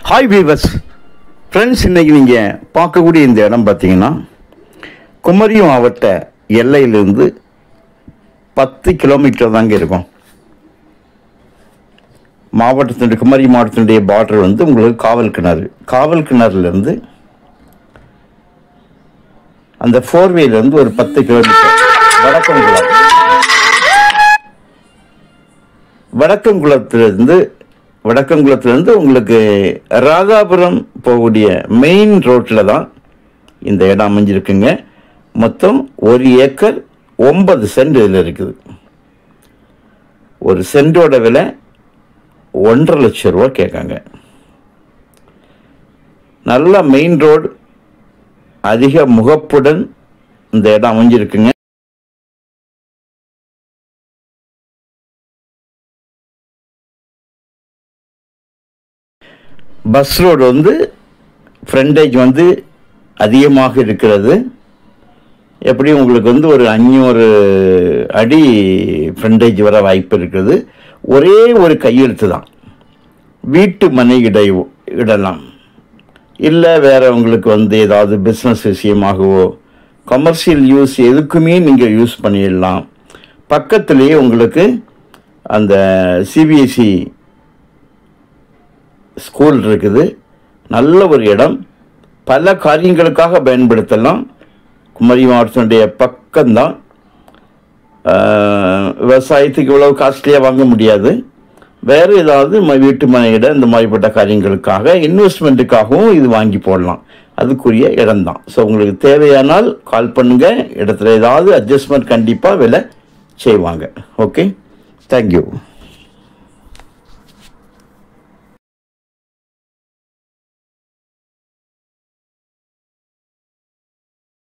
Hi viewers friends, இன்றைக்கி நீங்கள் பார்க்கக்கூடிய இந்த இடம் பார்த்தீங்கன்னா குமரி மாவட்ட எல்லையிலிருந்து 10 கிலோமீட்டர் தாங்க இருக்கும். குமரி மாவட்டத்தினுடைய பார்டர் வந்து உங்களுக்கு காவல் கிணறுலேருந்து அந்த 4வேலேருந்து ஒரு 10 கிலோமீட்டர் வடக்கங்குளத்திலிருந்து உங்களுக்கு ராதாபுரம் போகக்கூடிய மெயின் ரோட்டில் தான் இந்த இடம் அமைஞ்சிருக்குங்க. மொத்தம் 1 ஏக்கர் 9 சென்ட் இதில் இருக்குது. ஒரு சென்டோட விலை 1.5 லட்சம் ரூபா கேட்காங்க. நல்ல மெயின் ரோடு, அதிக முகப்புடன் இந்த இடம் அமைஞ்சிருக்குங்க. பஸ் ரோடு வந்து ஃப்ரண்டேஜ் வந்து அதிகமாக இருக்கிறது. எப்படி உங்களுக்கு வந்து ஒரு 500 அடி ஃப்ரண்டேஜ் வர வாய்ப்பு இருக்குது. ஒரே ஒரு கையெழுத்து தான். வீட்டு மனை இடலாம், இல்லை வேறு உங்களுக்கு வந்து ஏதாவது பிஸ்னஸ் விஷயமாகவோ கமர்ஷியல் யூஸ் எதுக்குமே நீங்கள் யூஸ் பண்ணிடலாம். பக்கத்துலேயே உங்களுக்கு அந்த சிபிஎஸ்சி ஸ்கூல் இருக்குது. நல்ல ஒரு இடம், பல காரியங்களுக்காக பயன்படுத்தலாம். குமரி மாவட்டத்தினுடைய பக்கம்தான். விவசாயத்துக்கு இவ்வளவு காஸ்ட்லியாக வாங்க முடியாது. வேறு ஏதாவது வீட்டு மனையிட இந்த மாதிரிப்பட்ட காரியங்களுக்காக இன்வெஸ்ட்மெண்ட்டுக்காகவும் இது வாங்கி போடலாம். அதுக்குரிய இடம்தான். ஸோ உங்களுக்கு தேவையானால் கால் பண்ணுங்கள். இடத்துல ஏதாவது அட்ஜஸ்ட்மெண்ட் கண்டிப்பாக விலை செய்வாங்க. Okay, thank you.